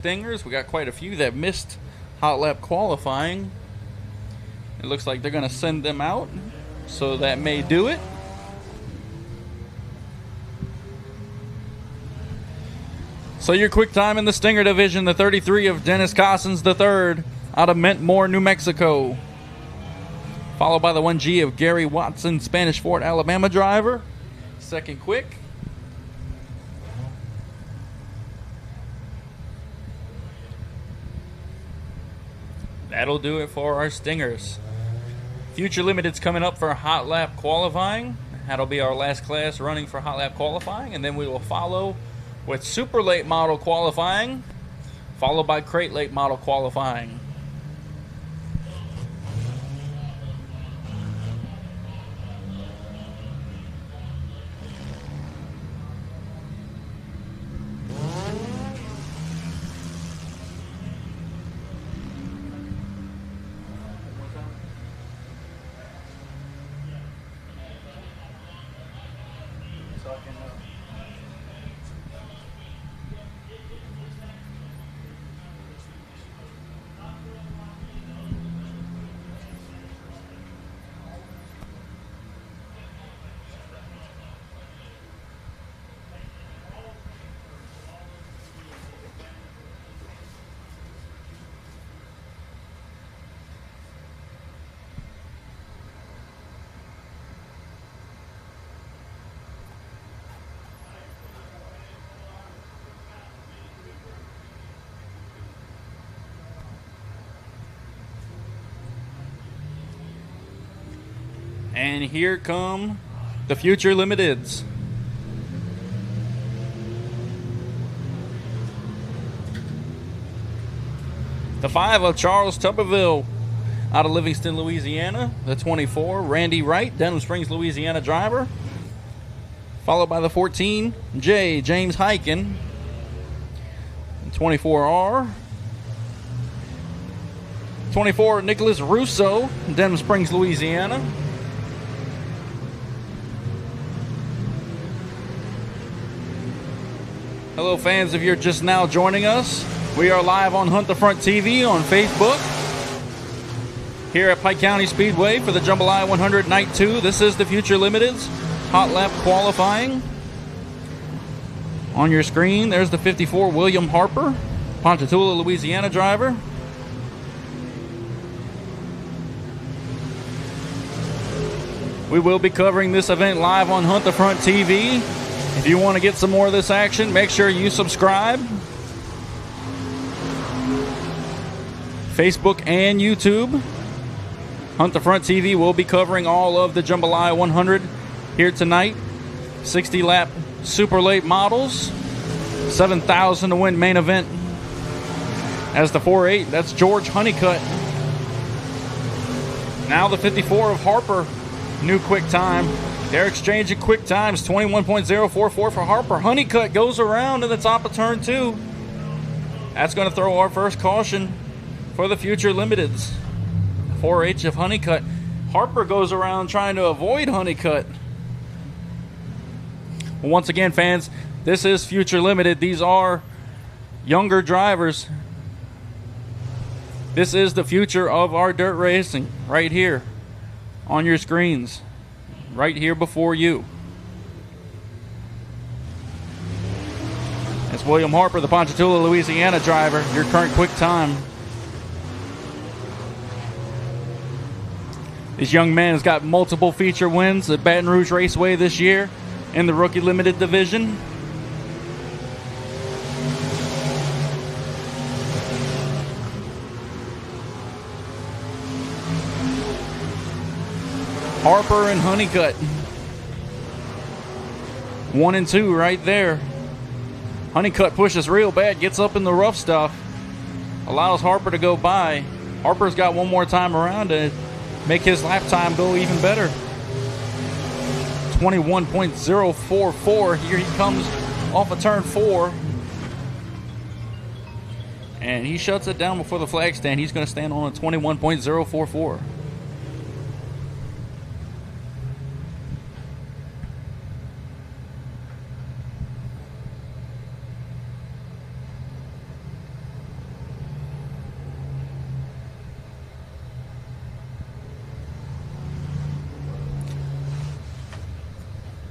Stingers. We got quite a few that missed hot lap qualifying. It looks like they're going to send them out, so that may do it. So your quick time in the Stinger division, the 33 of Dennis Cossins III out of Mentmore, New Mexico. Followed by the 1G of Gary Watson, Spanish Fort, Alabama driver. Second quick. That'll do it for our Stingers. Future Limited's coming up for hot lap qualifying. That'll be our last class running for hot lap qualifying, and then we will follow with super late model qualifying, followed by crate late model qualifying. And here come the Future Limiteds. The 5 of Charles Tupperville out of Livingston, Louisiana. The 24, Randy Wright, Denham Springs, Louisiana driver. Followed by the 14, J. James Hyken. 24R. 24, Nicholas Russo, Denham Springs, Louisiana. Hello fans, if you're just now joining us, we are live on Hunt the Front TV on Facebook. Here at Pike County Speedway for the Jambalaya 100 Night 2. This is the Future Limiteds hot lap qualifying. On your screen, there's the 54 William Harper, Ponchatoula, Louisiana driver. We will be covering this event live on Hunt the Front TV. If you want to get some more of this action, make sure you subscribe. Facebook and YouTube. Hunt the Front TV will be covering all of the Jambalaya 100 here tonight. 60 lap super late models. 7,000 to win main event. As the 4-8, that's George Honeycutt. Now the 54 of Harper, new quick time. They're exchanging quick times, 21.044 for Harper. Honeycutt goes around to the top of turn 2. That's going to throw our first caution for the Future Limiteds. 4H of Honeycutt. Harper goes around trying to avoid Honeycutt. Once again, fans, this is Future Limited. These are younger drivers. This is the future of our dirt racing right here on your screens. Right here before you. It's William Harper, the Ponchatoula, Louisiana driver, your current quick time. This young man has got multiple feature wins at Baton Rouge Raceway this year in the Rookie Limited division. Harper and Honeycutt. 1 and 2 right there. Honeycutt pushes real bad, gets up in the rough stuff. Allows Harper to go by. Harper's got one more time around to make his lap time go even better. 21.044. Here he comes off of turn 4. And he shuts it down before the flag stand. He's going to stand on a 21.044.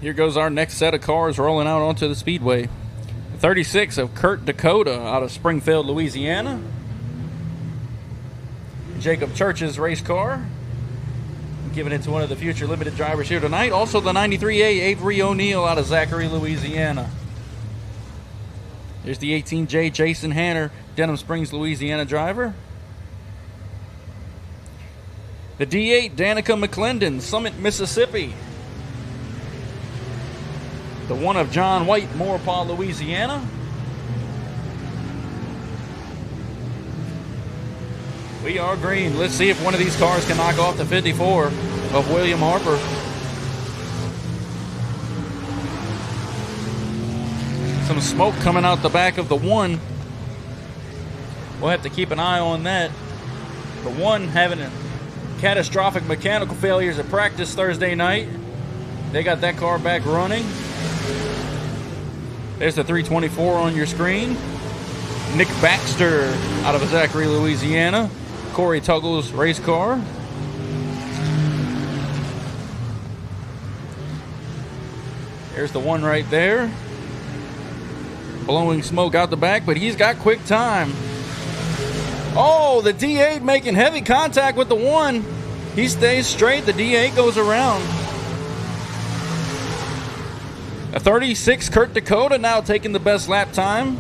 Here goes our next set of cars rolling out onto the Speedway. 36 of Kurt Dakota out of Springfield, Louisiana. Jacob Church's race car. Giving it to one of the future limited drivers here tonight. Also the 93A Avery O'Neill out of Zachary, Louisiana. There's the 18J Jason Hanner, Denham Springs, Louisiana driver. The D8 Danica McClendon, Summit, Mississippi. The one of John White, Maurepas, Louisiana. We are green. Let's see if one of these cars can knock off the 54 of William Harper. Some smoke coming out the back of the one. We'll have to keep an eye on that. The one having a catastrophic mechanical failures at practice Thursday night. They got that car back running. There's the 324 on your screen. Nick Baxter out of Zachary, Louisiana. Corey Tuggle's race car. There's the one right there. Blowing smoke out the back, but he's got quick time. Oh, the D8 making heavy contact with the one. He stays straight. The D8 goes around. A 36 Kurt Dakota now taking the best lap time.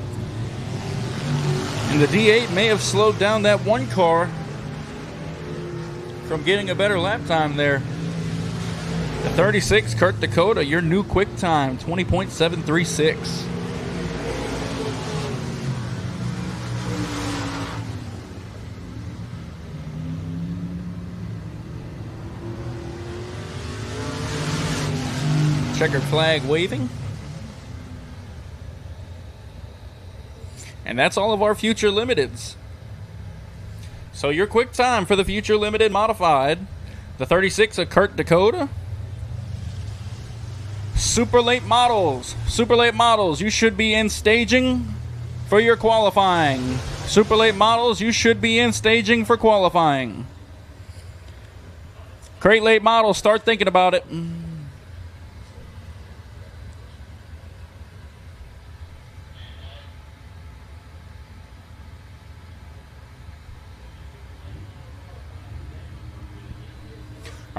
And the D8 may have slowed down that one car from getting a better lap time there. The 36 Kurt Dakota, your new quick time, 20.736. Checkered flag waving. And that's all of our future limiteds. So your quick time for the future limited modified. The 36 of Kurt Dakota. Super late models. Super late models, you should be in staging for your qualifying. Super late models, you should be in staging for qualifying. Crate late models, start thinking about it.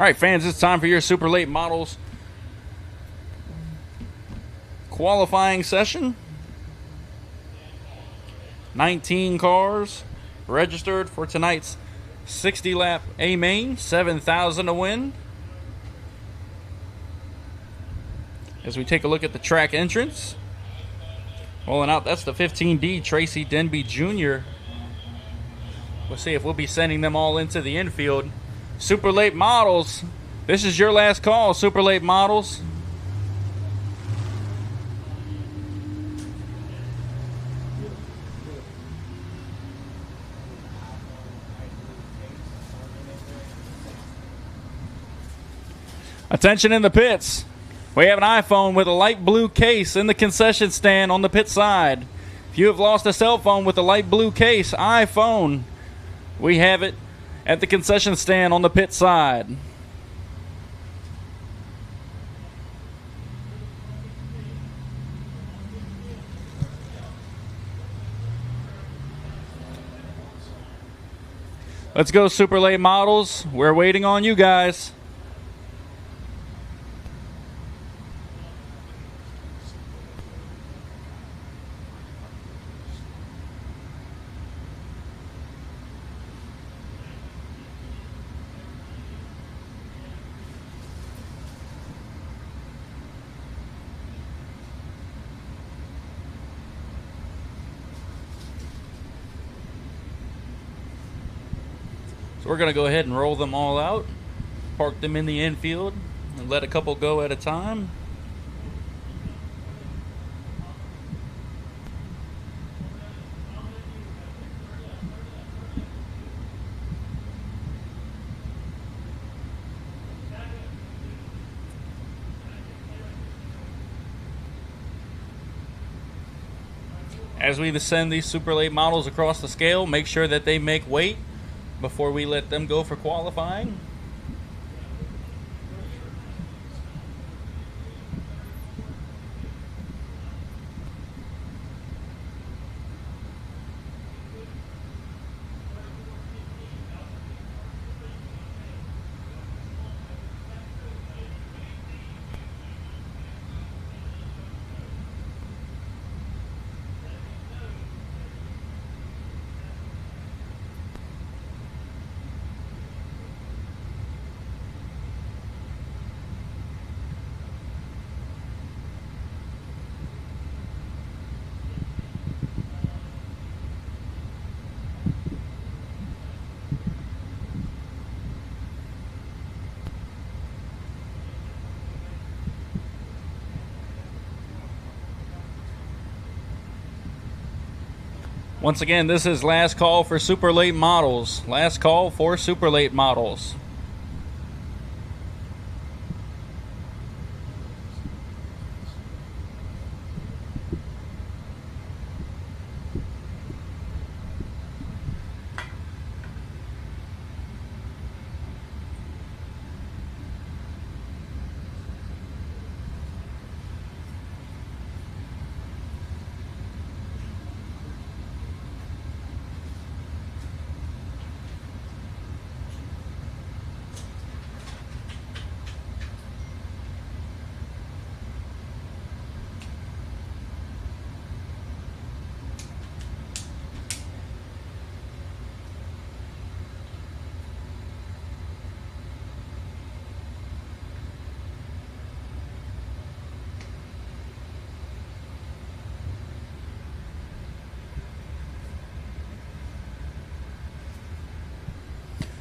All right, fans, it's time for your super late models qualifying session. 19 cars registered for tonight's 60-lap A-Main, 7,000 to win. As we take a look at the track entrance. Rolling out, that's the 15D Tracy Denby Jr. We'll see if we'll be sending them all into the infield. Super late models, this is your last call, super late models. Attention in the pits. We have an iPhone with a light blue case in the concession stand on the pit side. If you have lost a cell phone with a light blue case, iPhone, we have it at the concession stand on the pit side. Let's go, super late models. We're waiting on you guys. So we're going to go ahead and roll them all out, park them in the infield, and let a couple go at a time. As we send these super late models across the scale, make sure that they make weight before we let them go for qualifying. Once again, this is last call for super late models. Last call for super late models.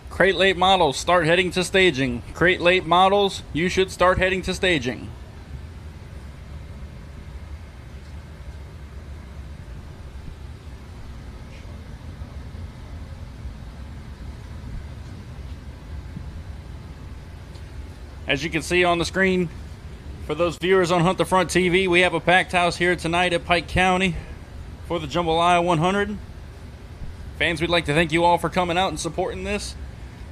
Crate late models, start heading to staging. Crate late models, you should start heading to staging. As you can see on the screen, for those viewers on Hunt the Front TV, we have a packed house here tonight at Pike County for the Jambalaya 100. Fans, we'd like to thank you all for coming out and supporting this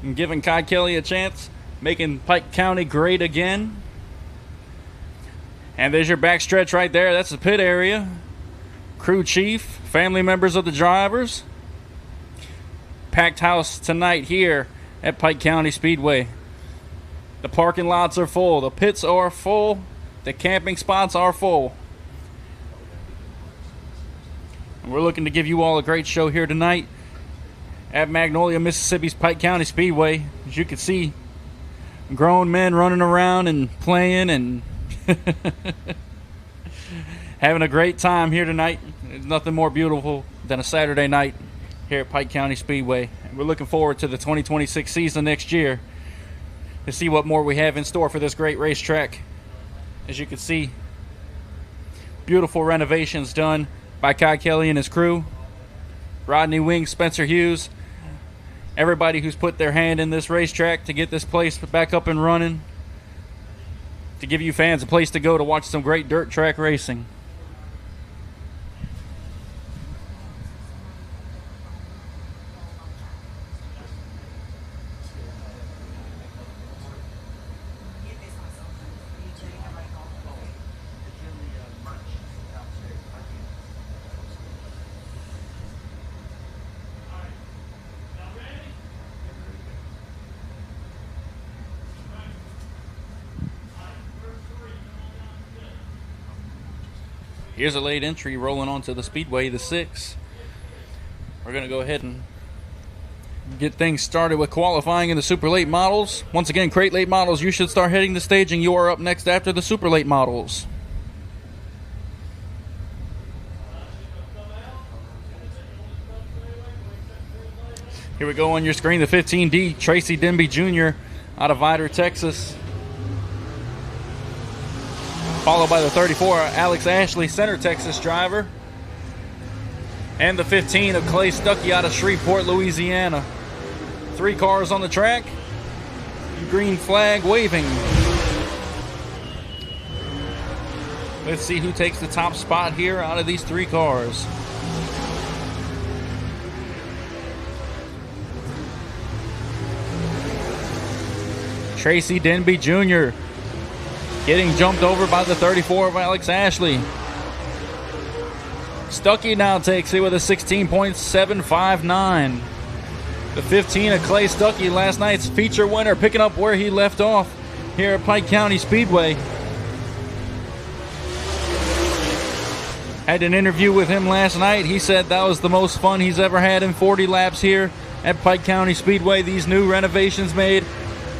and giving Kai Kelly a chance, making Pike County great again. And there's your backstretch right there. That's the pit area. Crew chief, family members of the drivers. Packed house tonight here at Pike County Speedway. The parking lots are full. The pits are full. The camping spots are full. And we're looking to give you all a great show here tonight at Magnolia, Mississippi's Pike County Speedway. As you can see, grown men running around and playing and having a great time here tonight. There's nothing more beautiful than a Saturday night here at Pike County Speedway. And we're looking forward to the 2026 season next year to see what more we have in store for this great racetrack. As you can see, beautiful renovations done by Kai Kelly and his crew. Rodney Wing, Spencer Hughes, everybody who's put their hand in this racetrack to get this place back up and running, to give you fans a place to go to watch some great dirt track racing. Here's a late entry rolling onto the Speedway, the 6. We're going to go ahead and get things started with qualifying in the super late models. Once again, crate late models, you should start heading to staging. You are up next after the super late models. Here we go on your screen, the 15D, Tracy Denby Jr. out of Vidor, Texas. Followed by the 34, Alex Ashley, Center Texas driver. And the 15 of Clay Stuckey out of Shreveport, Louisiana. 3 cars on the track. Green flag waving. Let's see who takes the top spot here out of these 3 cars. Tracy Denby Jr. getting jumped over by the 34 of Alex Ashley. Stuckey now takes it with a 16.759. The 15 of Clay Stuckey, last night's feature winner, picking up where he left off here at Pike County Speedway. Had an interview with him last night. He said that was the most fun he's ever had in 40 laps here at Pike County Speedway. These new renovations made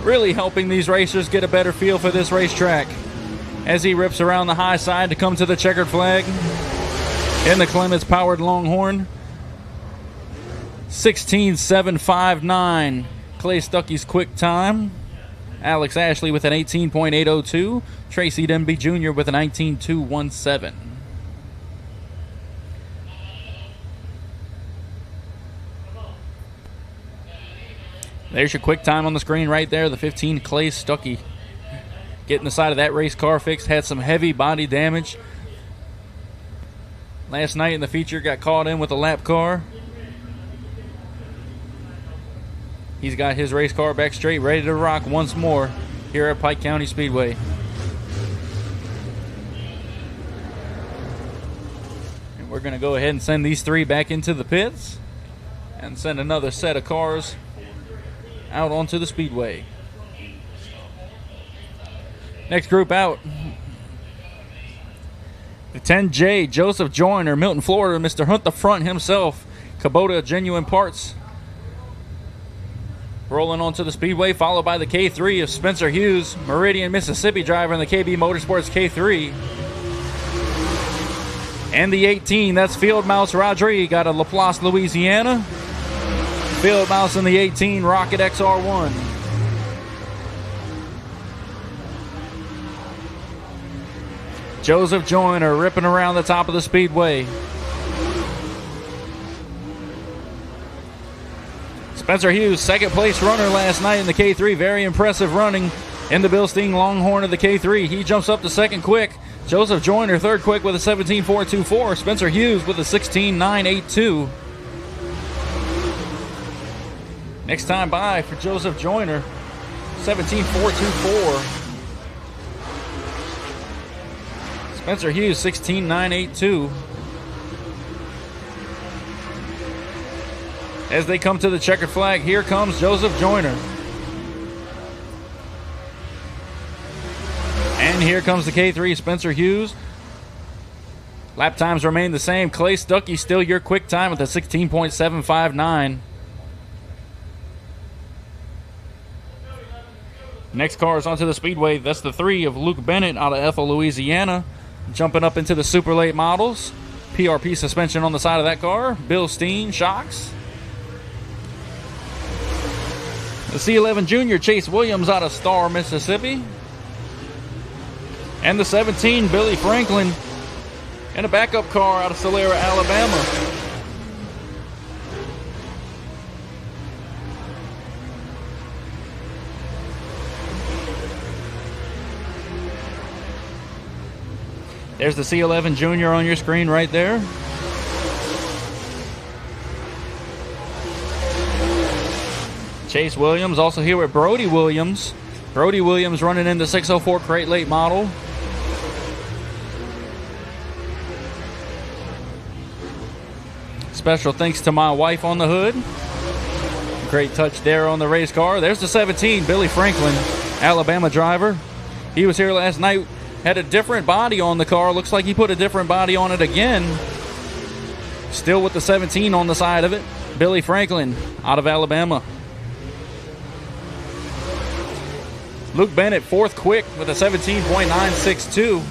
really helping these racers get a better feel for this racetrack. As he rips around the high side to come to the checkered flag in the Clements powered Longhorn. 16.759. Clay Stuckey's quick time. Alex Ashley with an 18.802. Tracy Denby Jr. with a 19.217. There's your quick time on the screen right there. The 15 Clay Stuckey. Getting the side of that race car fixed. Had some heavy body damage. Last night in the feature got caught in with a lap car. He's got his race car back straight, ready to rock once more here at Pike County Speedway. And we're going to go ahead and send these three back into the pits and send another set of cars out onto the speedway. Next group out. The 10J, Joseph Joyner, Milton, Florida, Mr. Hunt the Front himself, Kubota Genuine Parts. Rolling onto the speedway, followed by the K3 of Spencer Hughes, Meridian, Mississippi driver in the KB Motorsports K3. And the 18, that's Field Mouse Rodriguez, out of Laplace, Louisiana. Field Mouse in the 18, Rocket XR1. Joseph Joyner ripping around the top of the speedway. Spencer Hughes, second place runner last night in the K3. Very impressive running in the Bill Steen Longhorn of the K3. He jumps up to second quick. Joseph Joyner third quick with a 17.424. Spencer Hughes with a 16.982. Next time by for Joseph Joyner, 17.424. Spencer Hughes, 16.982. As they come to the checkered flag, here comes Joseph Joyner. And here comes the K3, Spencer Hughes. Lap times remain the same. Clay Stuckey still your quick time with a 16.759. Next car is onto the speedway. That's the 3 of Luke Bennett out of Ethel, Louisiana. Jumping up into the super late models. PRP suspension on the side of that car. Bill Steen shocks. The C11 Junior, Chase Williams out of Star, Mississippi. And the 17, Billy Franklin. And a backup car out of Solera, Alabama. There's the C11 Junior on your screen right there. Chase Williams also here with Brody Williams. Brody Williams running in the 604 crate late model. Special thanks to my wife on the hood. Great touch there on the race car. There's the 17, Billy Franklin, Alabama driver. He was here last night. Had a different body on the car. Looks like he put a different body on it again. Still with the 17 on the side of it. Billy Franklin out of Alabama. Luke Bennett, fourth quick with a 17.962.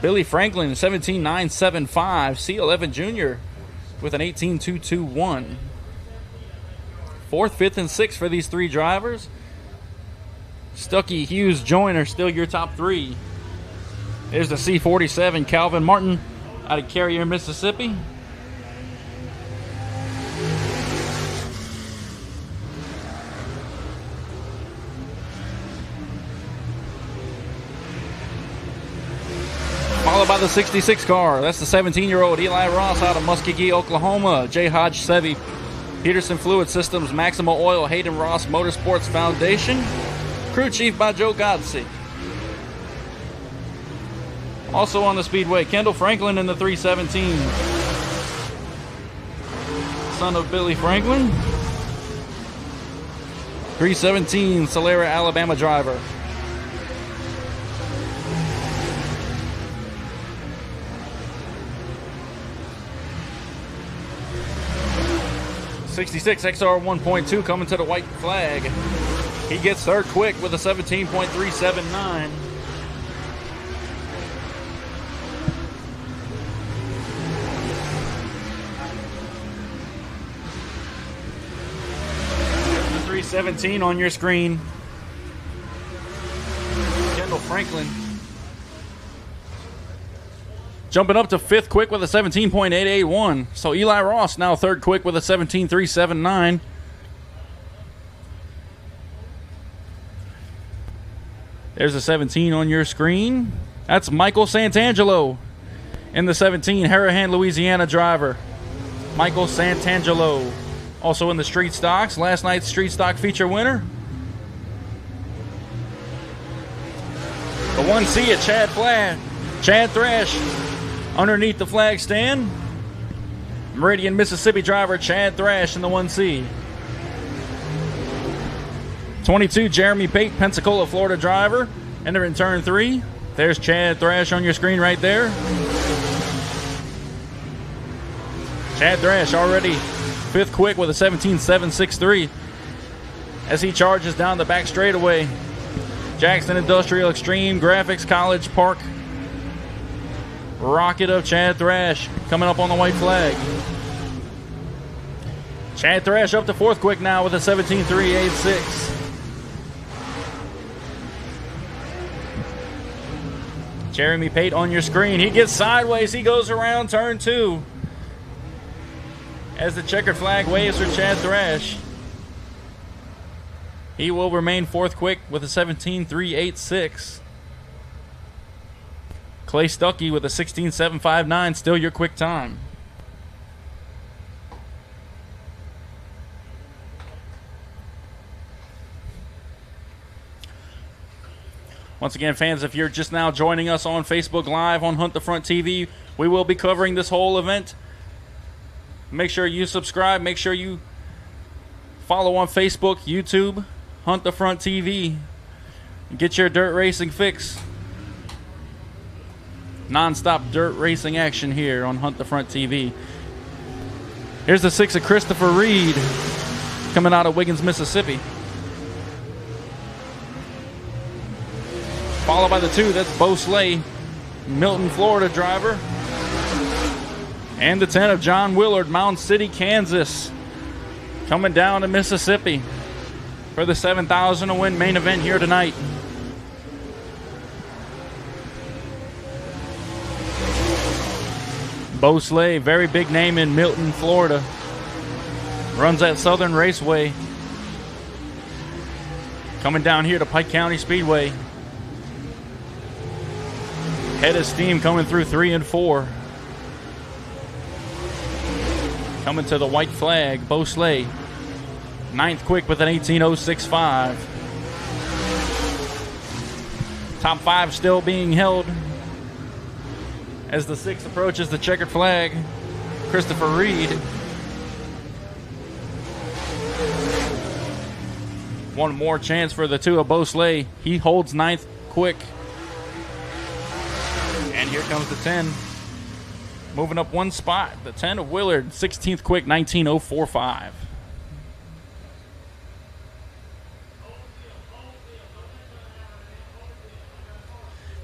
Billy Franklin, 17.975. C11 Junior with an 18.221. Fourth, fifth, and sixth for these three drivers. Stuckey, Hughes, Joyner still your top three. There's the C47, Calvin Martin out of Carrier, Mississippi. Followed by the 66 car. That's the 17-year-old Eli Ross out of Muskogee, Oklahoma. J. Hodge Sevy, Peterson Fluid Systems, Maximal Oil, Hayden Ross Motorsports Foundation. Crew chief by Joe Godsey. Also on the speedway, Kendall Franklin in the 317. Son of Billy Franklin. 317, Solera, Alabama driver. '66 XR 1.2 coming to the white flag. He gets third quick with a 17.379. The 317 on your screen. Kendall Franklin. Jumping up to fifth quick with a 17.881. So Eli Ross now third quick with a 17.379. There's a 17 on your screen. That's Michael Santangelo. In the 17, Harahan, Louisiana driver, Michael Santangelo. Also in the street stocks, last night's street stock feature winner. The 1C at Chad Thrash underneath the flag stand. Meridian, Mississippi driver Chad Thrash in the 1C. 22, Jeremy Pate, Pensacola, Florida driver. Entering turn 3. There's Chad Thrash on your screen right there. Chad Thrash already 5th quick with a 17.763 as he charges down the back straightaway. Jackson Industrial Extreme Graphics College Park. Rocket of Chad Thrash coming up on the white flag. Chad Thrash up to 4th quick now with a 17.386. Jeremy Pate on your screen. He gets sideways. He goes around turn 2 as the checkered flag waves for Chad Thrash. He will remain 4th quick with a 17.386. Clay Stuckey with a 16.759, still your quick time. Once again, fans, if you're just now joining us on Facebook Live on Hunt the Front TV, we will be covering this whole event. Make sure you subscribe. Make sure you follow on Facebook, YouTube, Hunt the Front TV. Get your dirt racing fix. Non-stop dirt racing action here on Hunt the Front TV. Here's the 6 of Christopher Reed coming out of Wiggins, Mississippi. Followed by the 2, that's Bo Slay, Milton, Florida driver. And the 10 of John Willard, Mound City, Kansas, coming down to Mississippi for the 7,000 to win main event here tonight. Bo Slay, very big name in Milton, Florida. Runs at Southern Raceway. Coming down here to Pike County Speedway. Head of steam coming through 3 and 4. Coming to the white flag, Bo Slay. 9th quick with an 18.065. Top 5 still being held as the 6 approaches the checkered flag, Christopher Reed. One more chance for the 2 of Bo Slay. He holds 9th quick. And here comes the 10. Moving up 1 spot. The 10 of Willard, 16th quick, 19.045.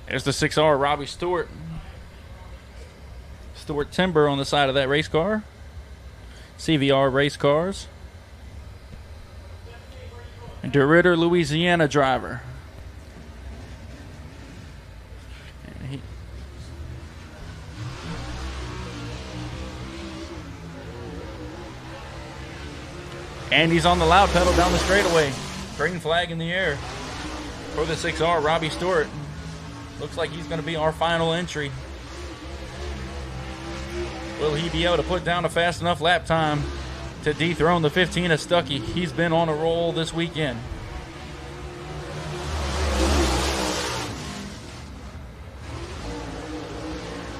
There's the 6R, Robbie Stewart. Stewart Timber on the side of that race car. CVR race cars. DeRitter, Louisiana driver. And he's on the loud pedal down the straightaway. Green flag in the air for the 6R, Robbie Stewart. Looks like he's going to be our final entry. Will he be able to put down a fast enough lap time to dethrone the 15 of Stuckey? He's been on a roll this weekend.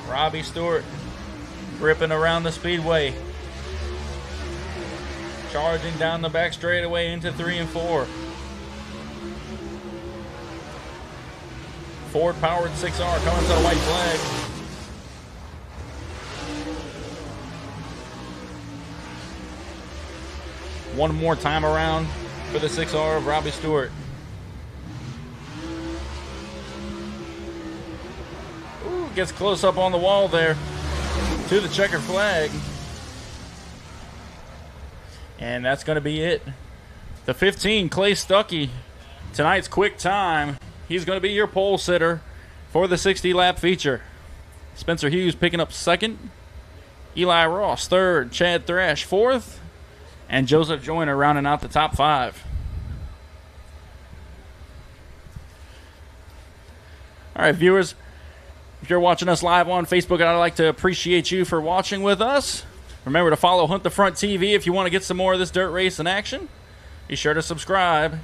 Robbie Stewart gripping around the speedway. Charging down the back straightaway into 3 and 4. Ford-powered 6R coming to the white flag. One more time around for the 6R of Robbie Stewart. Ooh, gets close up on the wall there to the checkered flag. And that's going to be it. The 15, Clay Stuckey, tonight's quick time. He's going to be your pole sitter for the 60-lap feature. Spencer Hughes picking up 2nd. Eli Ross 3rd. Chad Thrash 4th. And Joseph Joyner rounding out the top 5. All right, viewers, if you're watching us live on Facebook, I'd like to appreciate you for watching with us. Remember to follow Hunt the Front TV if you want to get some more of this dirt race in action. Be sure to subscribe.